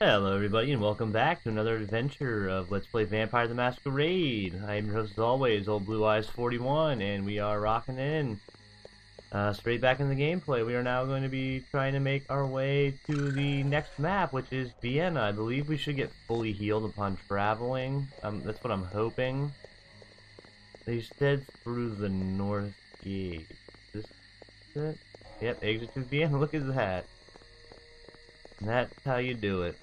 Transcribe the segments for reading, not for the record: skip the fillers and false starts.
Hello everybody and welcome back to another adventure of Let's Play Vampire the Masquerade. I am your host as always, Old Blue Eyes 41, and we are rocking in straight back in the gameplay. We are now going to be trying to make our way to the next map, which is Vienna. I believe we should get fully healed upon traveling. That's what I'm hoping. They said through the north gate. Is this it? Yep, exit to Vienna. Look at that. And that's how you do it.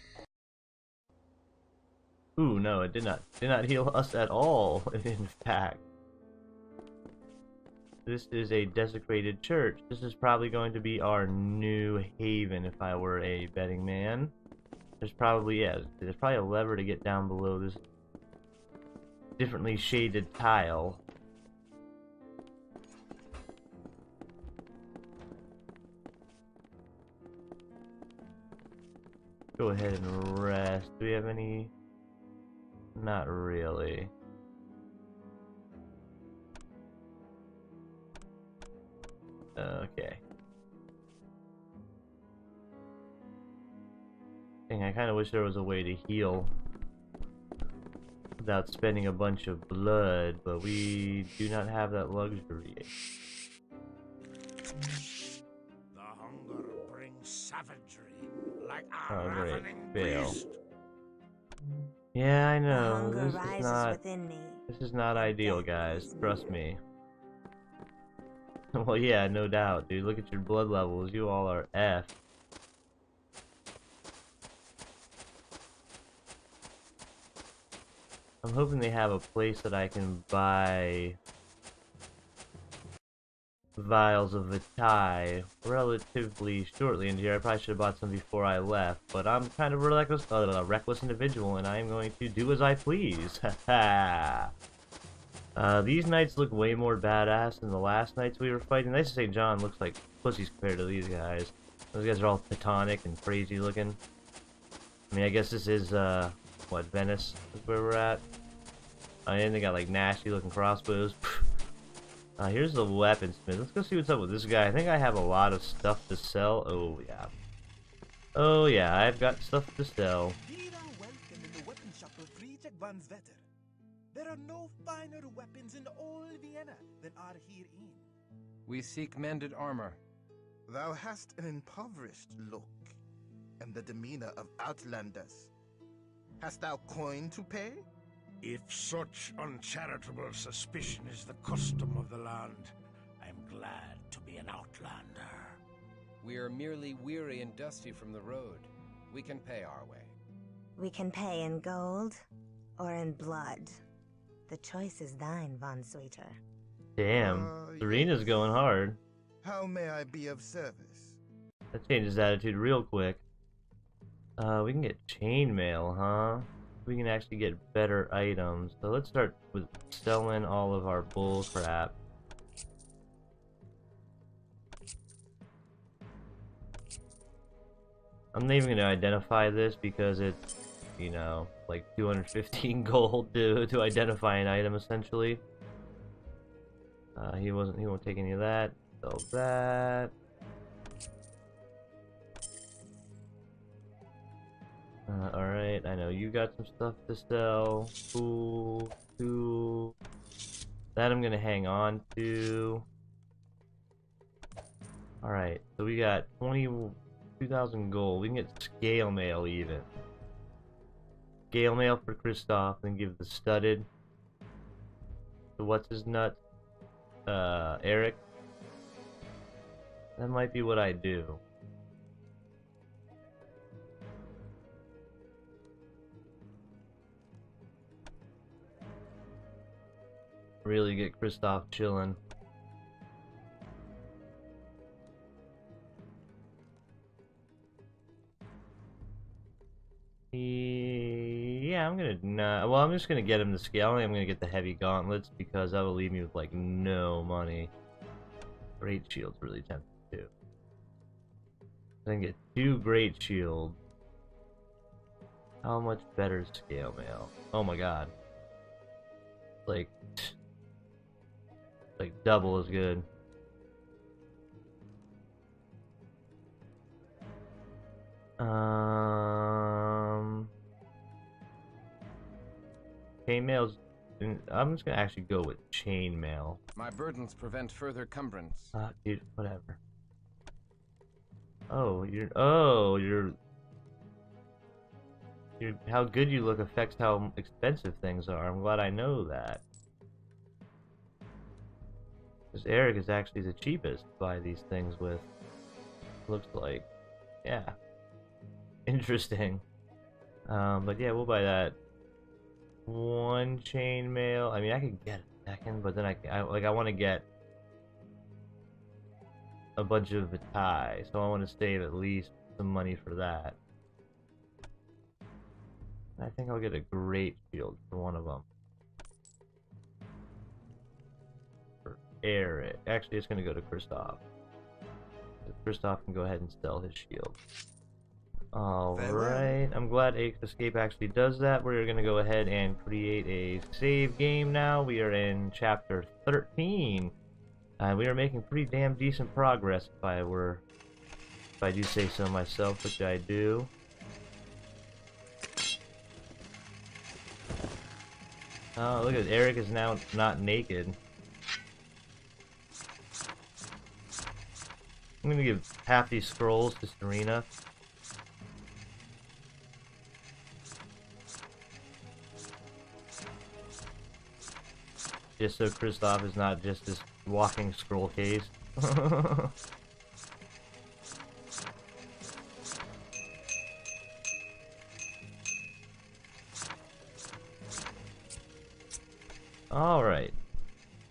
Ooh, no, it did not heal us at all, in fact. This is a desecrated church. This is probably going to be our new haven if I were a betting man. There's probably a lever to get down below this differently shaded tile. Go ahead and rest. Do we have any? Not really. Okay. Dang, I kind of wish there was a way to heal without spending a bunch of blood, but we do not have that luxury. The hunger brings savagery, like a Oh, great. ravening Fail. beast. Yeah, I The know. hunger This is rises not. within me. This is not ideal, Death guys. is Trust near. me. Well, yeah, no doubt, dude. Look at your blood levels. You all are F. I'm hoping they have a place that I can buy vials of Vitae relatively shortly in here. I probably should have bought some before I left, but I'm kind of a reckless individual, and I am going to do as I please. Haha. These knights look way more badass than the last knights we were fighting. Nice to say John looks like pussies compared to these guys. Those guys are all platonic and crazy looking. I mean, I guess this is, what, Venice is where we're at. And they got, like, nasty looking crossbows. Here's the weaponsmith. Let's go see what's up with this guy. I think I have a lot of stuff to sell. Oh, yeah. Oh, yeah, I've got stuff to sell. We are welcome in the weapon shop of Friedrich von Vetter. There are no finer weapons in all Vienna than are herein. We seek mended armor. Thou hast an impoverished look, and the demeanor of outlanders. Hast thou coin to pay? If such uncharitable suspicion is the custom of the land, I am glad to be an outlander. We are merely weary and dusty from the road. We can pay our way. We can pay in gold or in blood. The choice is thine, Von Sweeter. Damn, Serena's going hard. How may I be of service? That changes attitude real quick. We can get chainmail, huh? We can actually get better items. So let's start with selling all of our bull crap. I'm not even gonna identify this because it's, you know, like 215 gold to identify an item essentially. He won't take any of that. Sell that. Alright, I know you got some stuff to sell. Cool. That I'm gonna hang on to. Alright, so we got 22,000 gold. We can get scale mail even. Scale mail for Christof, then give the studded to what's his nut? Eric. That might be what I do. Really get Christof chilling. Yeah, I'm gonna well, I'm just gonna get him the scale. I'm gonna get the heavy gauntlets because that will leave me with like no money. Great shield's really tempting too. I can get 2 great shields. How much better is scale mail? Oh my god. Like double as good. chainmail's... I'm just gonna actually go with chainmail. My burdens prevent further cumbrance. Dude, whatever. Oh, you're how good you look affects how expensive things are. I'm glad I know that. Because Eric is actually the cheapest to buy these things with. Looks like. Yeah. Interesting. But yeah, we'll buy that. One chainmail. I mean, I could get a second, but then I want to get a bunch of vitae, so I want to save at least some money for that. I think I'll get a great shield for one of them. For Eric. Actually, it's going to go to Christof. Christof can go ahead and sell his shield. Alright, I'm glad Escape actually does that. We're going to go ahead and create a save game now. We are in chapter 13. We are making pretty damn decent progress if I do say so myself, which I do. Oh, look at it. Eric is now not naked. I'm gonna give half these scrolls to Serena. Just so Christof is not just this walking scroll case. Alright.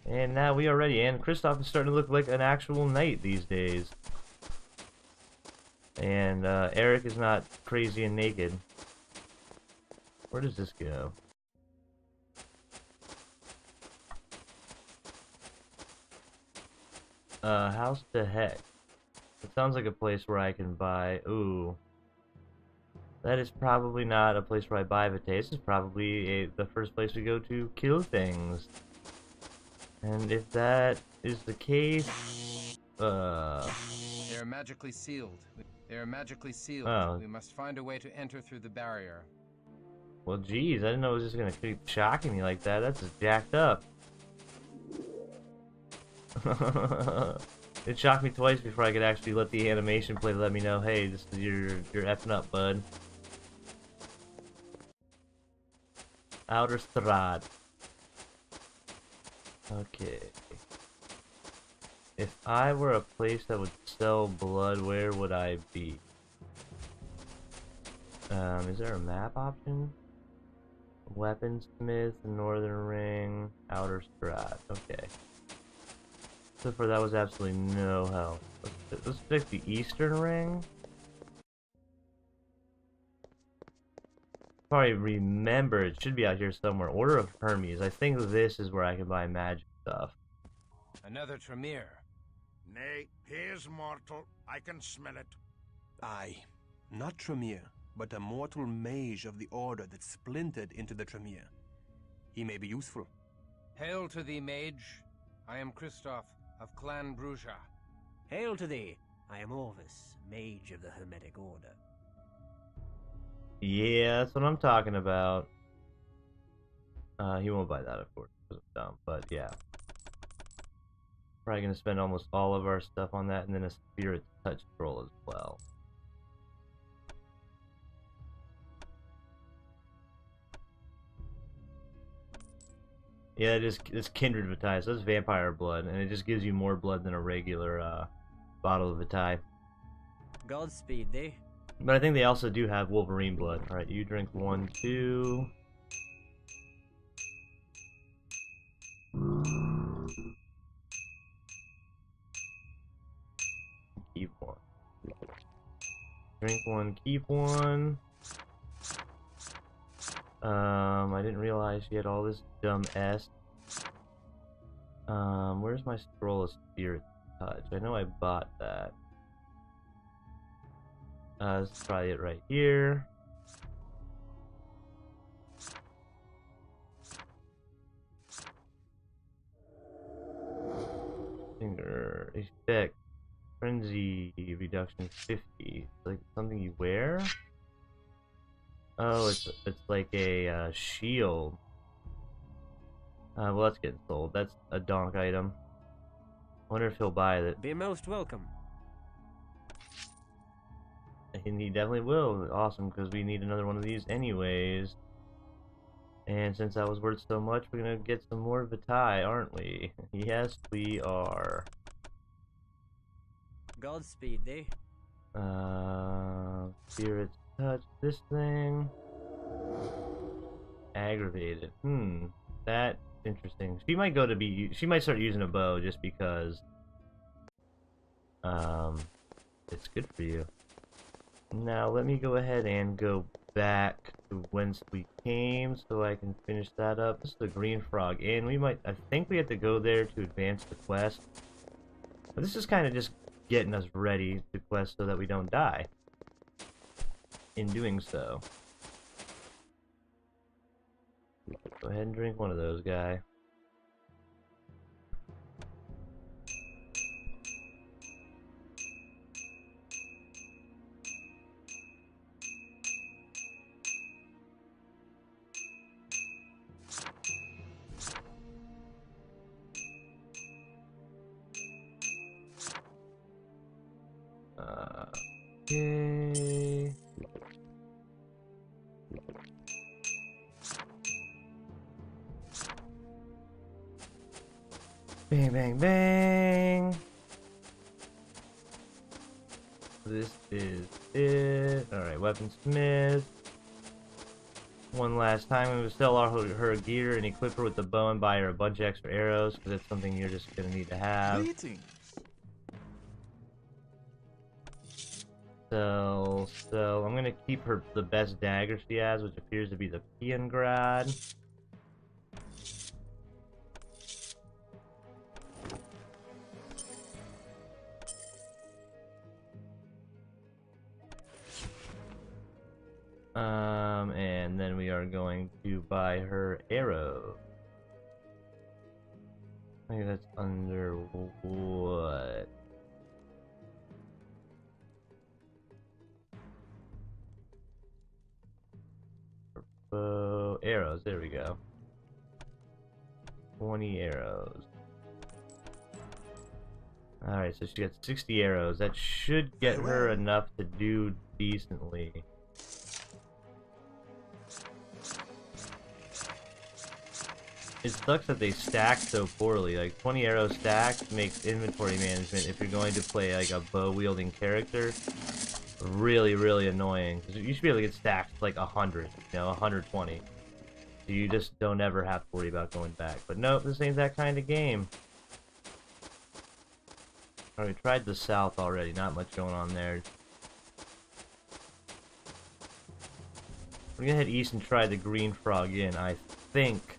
And now we are ready, and Christof is starting to look like an actual knight these days. And Eric is not crazy and naked. Where does this go? House the heck? It sounds like a place where I can buy... Ooh. That is probably not a place where I buy vitae. This is probably the first place we go to kill things. And if that is the case... They are magically sealed. Oh. We must find a way to enter through the barrier. Well, geez, I didn't know it was just gonna keep shocking me like that. That's just jacked up. It shocked me twice before I could actually let the animation play to let me know, hey, this is you're effing up, bud. Outer Strahd. Okay. If I were a place that would sell blood, where would I be? Is there a map option? Weaponsmith, Northern Ring, Outer Strahd. Okay. So far, that was absolutely no help. Let's pick the Eastern Ring. Probably remember, it should be out here somewhere. Order of Hermes. I think this is where I can buy magic stuff. Another Tremere. Nay, here's mortal. I can smell it. Aye, not Tremere, but a mortal mage of the order that splintered into the Tremere. He may be useful. Hail to thee, mage. I am Christof of Clan Bruja. Hail to thee. I am Orvis, mage of the Hermetic Order. Yeah, that's what I'm talking about. He won't buy that, of course, because I'm dumb, but yeah. Probably gonna spend almost all of our stuff on that, and then a spirit touch scroll as well. Yeah, it's kindred vitae, so it's vampire blood, and it just gives you more blood than a regular bottle of vitae. Godspeed thee. But I think they also do have Wolverine blood. Alright, you drink 1, 2. Keep 1. Drink 1, keep 1. I didn't realize she had all this dumb S. Where's my scroll of spirit touch? I know I bought that. This is probably it right here. Finger effect. Frenzy reduction 50. Like something you wear? Oh, it's like a shield. Well, that's getting sold. That's a donk item. Wonder if he'll buy it. Be most welcome. And he definitely will. Awesome, because we need another one of these anyways. And since that was worth so much, we're gonna get some more Vitae, aren't we? Yes, we are. Godspeed thee. Spirit's touch. This thing. Aggravated. That's interesting. She might she might start using a bow just because it's good for you. Now let me go ahead and go back to whence we came so I can finish that up. This is the Green Frog Inn. I think we have to go there to advance the quest. But this is kind of just getting us ready to quest so that we don't die in doing so. Go ahead and drink one of those, guy. Okay. Bang, bang, bang. This is it. Alright, weaponsmith. One last time, we will sell her gear and equip her with the bow and buy her a bunch of extra arrows, because that's something you're just going to need to have. Greetings. So I'm gonna keep her the best dagger she has, which appears to be the Piangrad. And then we are going to buy her arrow. I think that's under what? Arrows, there we go. 20 arrows. Alright, so she got 60 arrows. That should get her enough to do decently. It sucks that they stack so poorly. Like 20 arrows stacked makes inventory management, if you're going to play like a bow wielding character, really, really annoying. Because you should be able to get stacked like 100, 120. So you just don't ever have to worry about going back. But nope, this ain't that kind of game. Alright, we tried the south already, not much going on there. We're gonna head east and try the Green Frog Inn. I think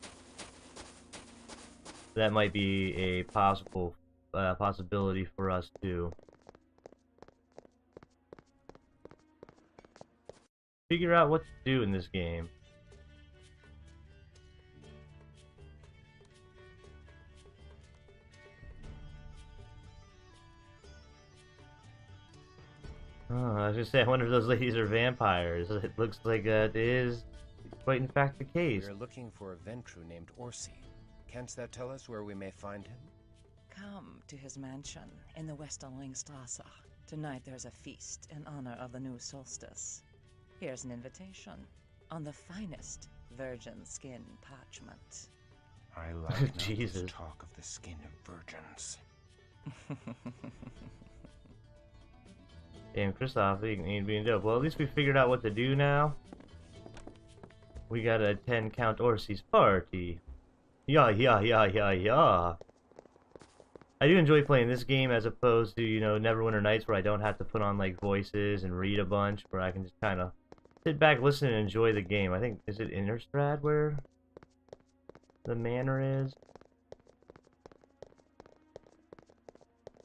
that might be a possibility for us to figure out what to do in this game. Oh, I was gonna say, I wonder if those ladies are vampires. It looks like it is quite in fact the case. We're looking for a Ventru named Orsi. Canst thou tell us where we may find him? Come to his mansion in the Westerlingstrasse. Tonight there's a feast in honor of the new solstice. Here's an invitation on the finest virgin skin parchment. I like Jesus. this talk of the skin of virgins. Damn, Christof, you ain't being dope. Well, at least we figured out what to do now. We gotta attend Count Orsi's party. Yeah. I do enjoy playing this game as opposed to, Neverwinter Nights, where I don't have to put on, like, voices and read a bunch, where I can just kind of sit back, listen, and enjoy the game. I think, is it Innistrad where the manor is?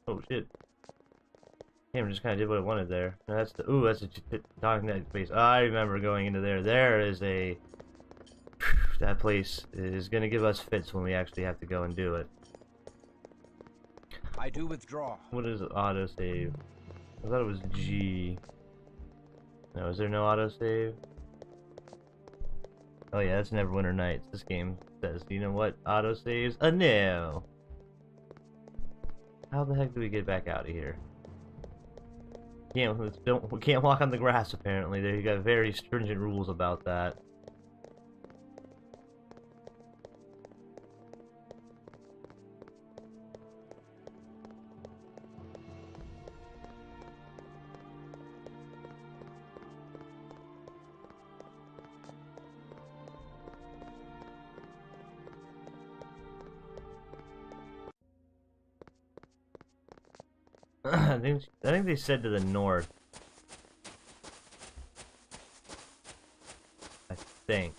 Oh, shit. Damn, just kind of did what I wanted there. No, that's the... Ooh, that's a talking that place. I remember going into there. There is a... That place is going to give us fits when we actually have to go and do it. I do withdraw. What is autosave? I thought it was G. No, is there no autosave? Oh yeah, that's Neverwinter Nights. This game says, you know what? Auto saves anew. How the heck do we get back out of here? We can't walk on the grass apparently. They got very stringent rules about that. I think they said to the north. I think.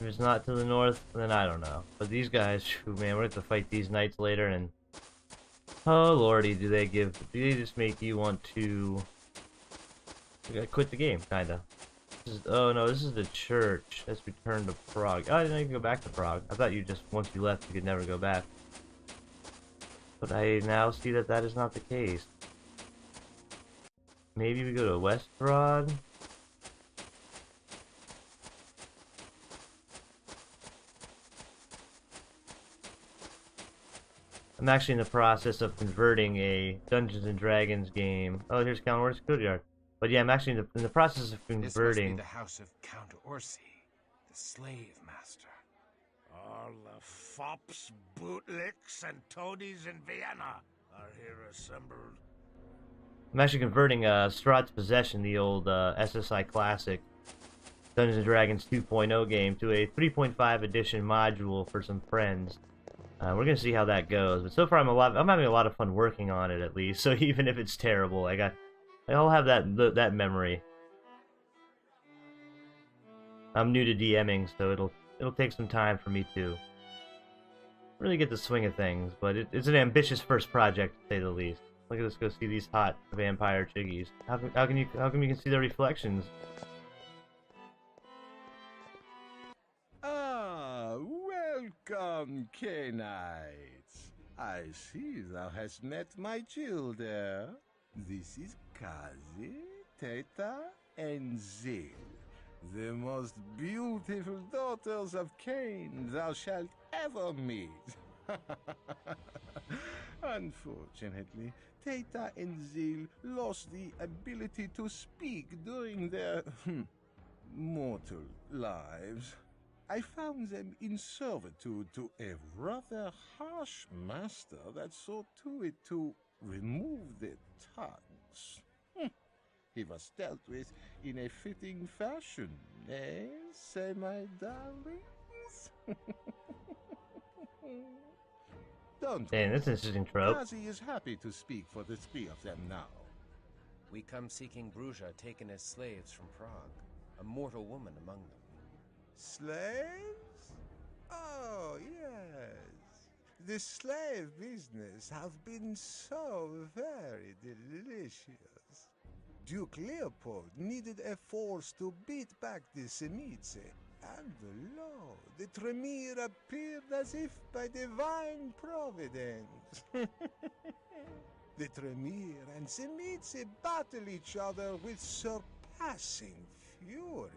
If it's not to the north, then I don't know. But these guys, man, we're gonna have to fight these knights later, and oh lordy, do they just make you want to quit the game, kinda. Oh no, this is the church. Let's return to Prague. Oh, I didn't know you can go back to Prague. I thought you just, once you left, you could never go back. But I now see that that is not the case. Maybe we go to Westrod? I'm actually in the process of converting a Dungeons and Dragons game. Oh, here's Count Orsi's Courtyard. But yeah, I'm actually in the process of converting. This must be the house of Count Orsi, the slave master. All the fops, bootlicks, and toadies in Vienna are here assembled. I'm actually converting Strahd's Possession, the old SSI classic Dungeons and Dragons 2.0 game, to a 3.5 edition module for some friends. We're gonna see how that goes, but so far I'm having a lot of fun working on it, at least. So even if it's terrible, I'll have that memory. I'm new to DMing, so it'll take some time for me to really get the swing of things. But it's an ambitious first project, to say the least. Look at us go see these hot vampire chiggies. How come you can see their reflections? Welcome, Canaanites. I see thou hast met my children. This is Kazi, Teta, and Zil, the most beautiful daughters of Cain thou shalt ever meet. Unfortunately, Teta and Zil lost the ability to speak during their mortal lives. I found them in servitude to a rather harsh master that saw to it to remove their tongues. He was dealt with in a fitting fashion, eh, say my darlings? Don't Damn, that's an interesting trope. Kazi is happy to speak for the three of them now. We come seeking Bruja taken as slaves from Prague, a mortal woman among them. Slaves? Oh, yes. The slave business have been so very delicious. Duke Leopold needed a force to beat back the Semice, and lo, the Tremere appeared as if by divine providence. The Tremere and Semice battle each other with surpassing fury.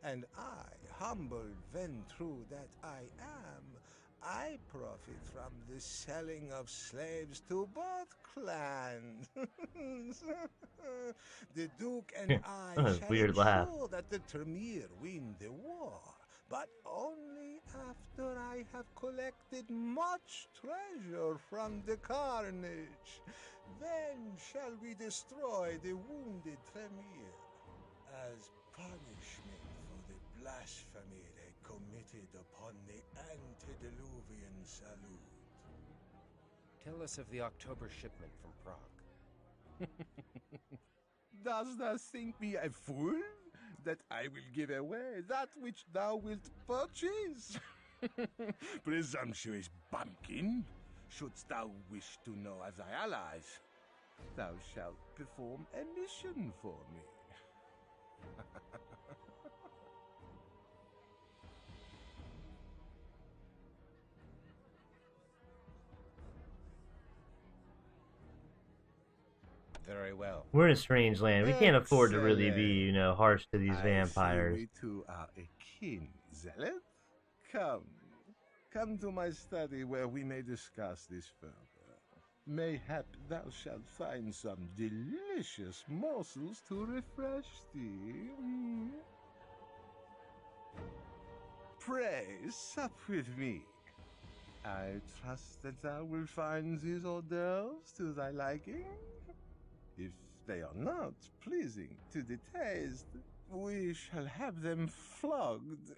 And I, humble ventrue that I am, I profit from the selling of slaves to both clans. The Duke and I shall ensure that the Tremere win the war, but only after I have collected much treasure from the carnage. Then shall we destroy the wounded Tremere as punishment for the blasphemy they committed upon the antediluvian salute. Tell us of the October shipment from Prague. Dost thou think me a fool, that I will give away that which thou wilt purchase? Presumptuous bumpkin! Shouldst thou wish to know of thy allies, thou shalt perform a mission for me. Very well. We're in a strange land. We can't afford to really be, you know, harsh to these I vampires. see we two are akin, Zealot. Come to my study where we may discuss this further. Mayhap thou shalt find some delicious morsels to refresh thee. Pray, sup with me. I trust that thou wilt find these hors d'oeuvres to thy liking. If they are not pleasing to the taste, we shall have them flogged.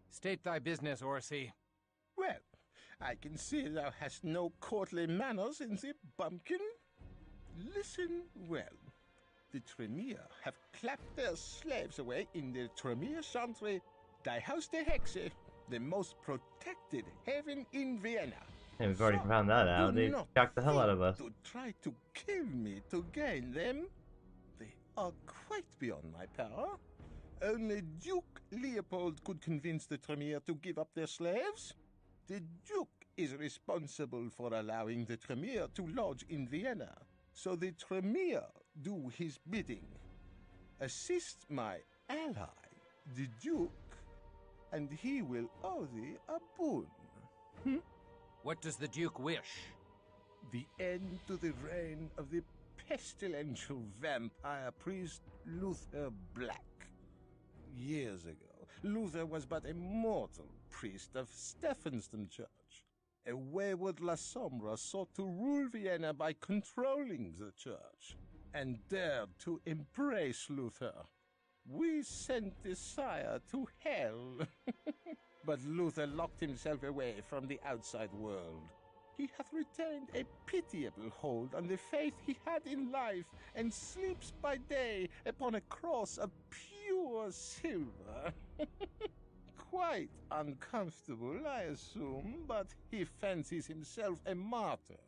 State thy business, Orsi. Well, I can see thou hast no courtly manners in the bumpkin. Listen well. The Tremere have clapped their slaves away in the Tremere Chantry, die Haus der Hexe, the most protected haven in Vienna. Yeah, we've already found that out. They shocked the hell out of us. To try to kill me to gain them. They are quite beyond my power. Only Duke Leopold could convince the Tremere to give up their slaves. The Duke is responsible for allowing the Tremere to lodge in Vienna, so the Tremere do his bidding. Assist my ally, the Duke, and he will owe thee a boon. What does the Duke wish? The end to the reign of the pestilential vampire priest Luther Black. Years ago, Luther was but a mortal priest of Stephansdom Church. A wayward La Sombra sought to rule Vienna by controlling the church, and dared to embrace Luther. We sent the sire to hell. But Luther locked himself away from the outside world. He hath retained a pitiable hold on the faith he had in life, and sleeps by day upon a cross of pure silver. Quite uncomfortable, I assume, but he fancies himself a martyr.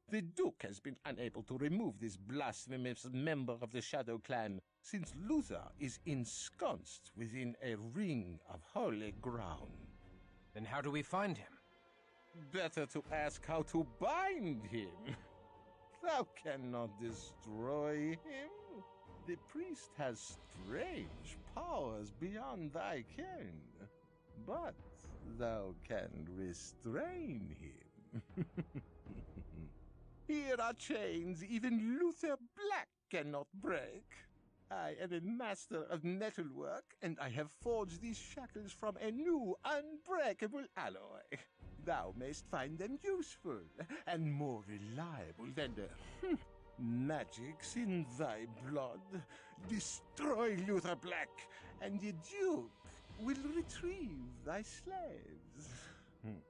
The Duke has been unable to remove this blasphemous member of the Shadow Clan, since Luther is ensconced within a ring of holy ground. Then how do we find him? Better to ask how to bind him. Thou cannot destroy him. The priest has strange powers beyond thy ken, but thou can restrain him. Here are chains even Luther Black cannot break. I am a master of metalwork, and I have forged these shackles from a new, unbreakable alloy. Thou mayst find them useful, and more reliable than the magics in thy blood. Destroy Luther Black, and the Duke will retrieve thy slaves. I'm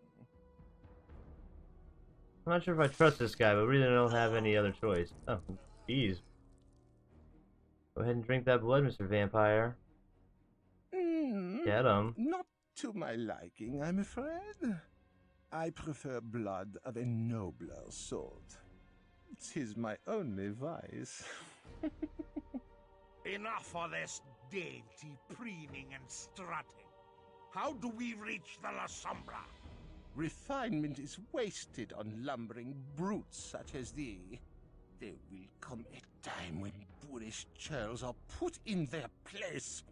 not sure if I trust this guy, but we really don't have any other choice. Oh, jeez. Go ahead and drink that blood, Mr. Vampire. Get him. Not to my liking, I'm afraid. I prefer blood of a nobler sort. 'Tis my only vice. Enough of this dainty preening and strutting. How do we reach the La Sombra? Refinement is wasted on lumbering brutes such as thee. There will come a time when boorish churls are put in their place.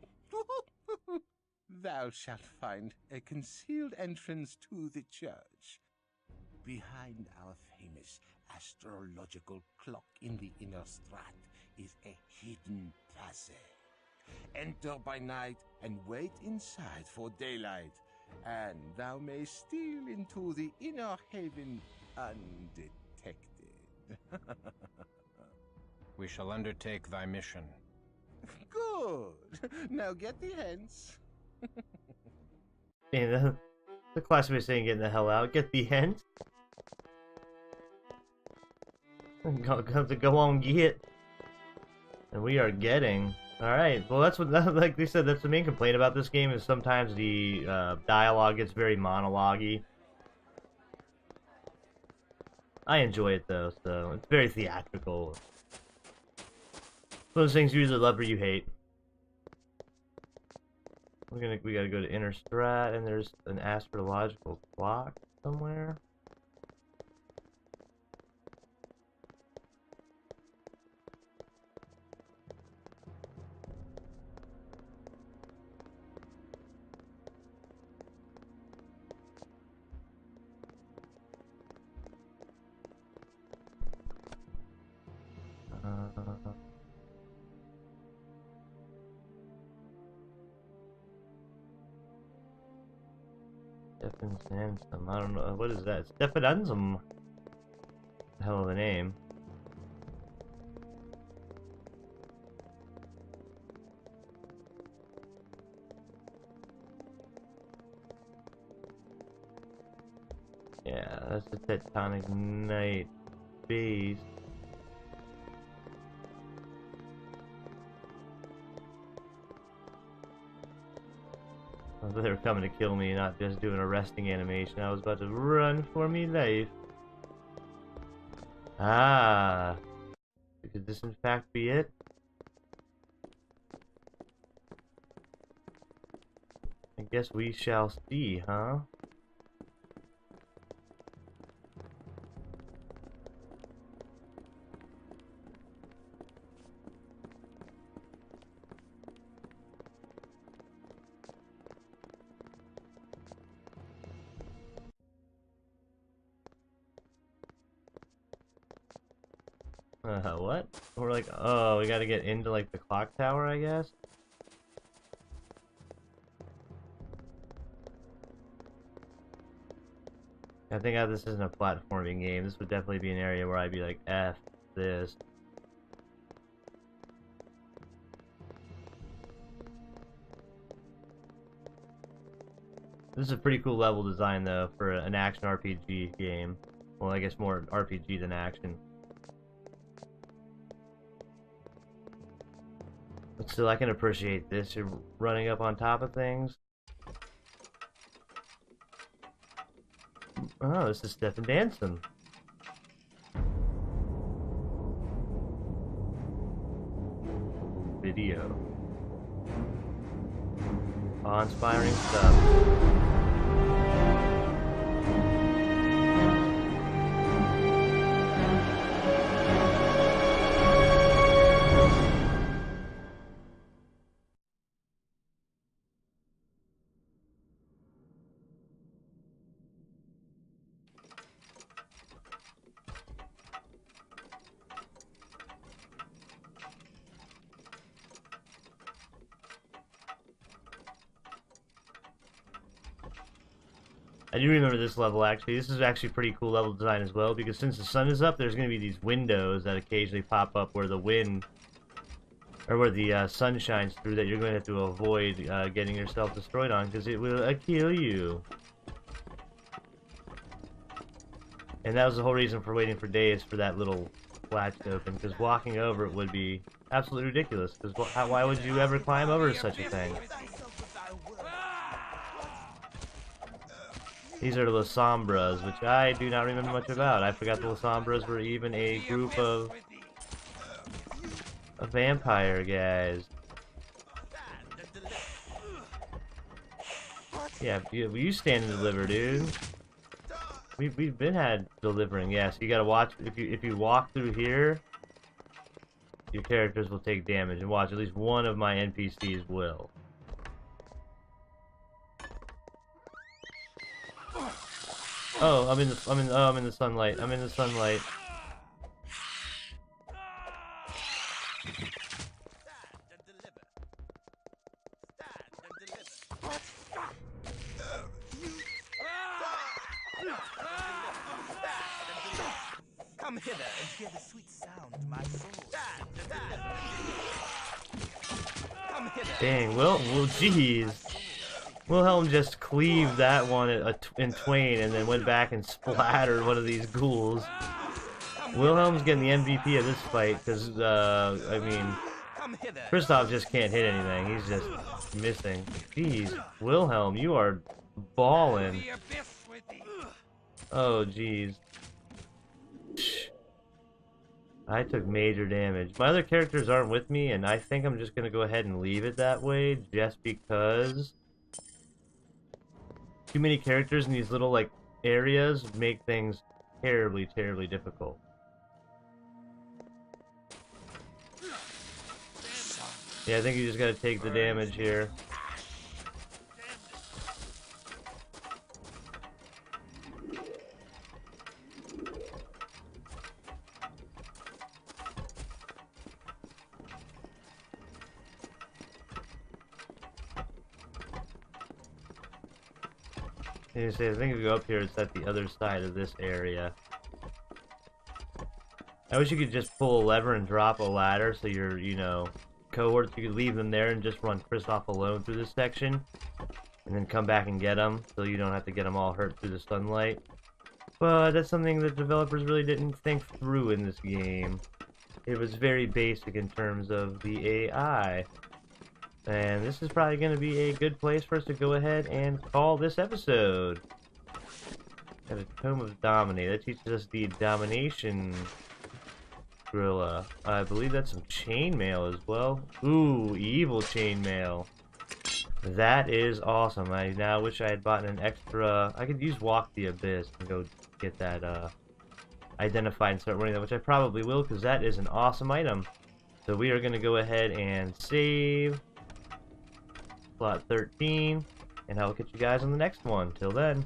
Thou shalt find a concealed entrance to the church. Behind our famous astrological clock in the inner strat is a hidden passage. Enter by night and wait inside for daylight, and thou mayst steal into the inner haven undetected. We shall undertake thy mission. Good. Now get thee hence. Dang, the classmate saying getting the hell out. Get the hint. Go on, get. And we are getting. Alright, well that's what, like they said, that's the main complaint about this game, is sometimes the dialogue gets very monologue-y. I enjoy it though, so it's very theatrical. Those things you either love or you hate. We gotta go to Inner Strat, and there's an astrological clock somewhere. Stefan Sansom. I don't know. What is that? Stefanansom. Hell of a name. Yeah, that's the Tectonic Knight base. I thought they were coming to kill me, not just doing a resting animation. I was about to run for me life. Ah, could this in fact be it? I guess we shall see, huh? What? We're like, oh, we gotta get into like the clock tower, I guess? I think this isn't a platforming game. This would definitely be an area where I'd be like, F this. This is a pretty cool level design though for an action RPG game. Well, I guess more RPG than action. But still, I can appreciate this. You're running up on top of things. Oh, this is Stefan Danson. Video. Awe-inspiring stuff. I do remember this level actually. This is actually pretty cool level design as well, because since the sun is up, there's going to be these windows that occasionally pop up where the wind, or where the sun shines through, that you're going to have to avoid getting yourself destroyed on, because it will kill you. And that was the whole reason for waiting for days for that little latch to open, because walking over it would be absolutely ridiculous, because why would you ever climb over such a thing? These are the Sombras, which I do not remember much about. I forgot the Sombras were even a group of vampire guys. Yeah, you stand and deliver, dude. We've been had delivering. Yeah, so you gotta watch. If you walk through here, your characters will take damage. And watch, at least one of my NPCs will. Oh, I'm in the sunlight. I'm in the sunlight. Come hither and hear the sweet sound to my soul. Come hither. Dang, well, jeez. Wilhelm just cleaved that one in twain and then went back and splattered one of these ghouls. Wilhelm's getting the MVP of this fight because, I mean, Christof just can't hit anything. He's just missing. Jeez, Wilhelm, you are balling. Oh, jeez. I took major damage. My other characters aren't with me, and I think I'm just going to go ahead and leave it that way just because too many characters in these little, like, areas make things terribly, terribly difficult. Yeah, I think you just gotta take the damage here. I think if you go up here, it's at the other side of this area. I wish you could just pull a lever and drop a ladder so your, you know, cohorts, you could leave them there and just run Christof alone through this section. And then come back and get them, so you don't have to get them all hurt through the sunlight. But that's something that developers really didn't think through in this game. It was very basic in terms of the AI. And this is probably going to be a good place for us to go ahead and call this episode. Got a Tome of Dominate. That teaches us the domination gorilla. I believe that's some chainmail as well. Ooh, evil chainmail. That is awesome. I now wish I had bought an extra... I could use Walk the Abyss and go get that identified and start running that, which I probably will, because that is an awesome item. So we are going to go ahead and save slot 13, and I'll catch you guys on the next one. Till then.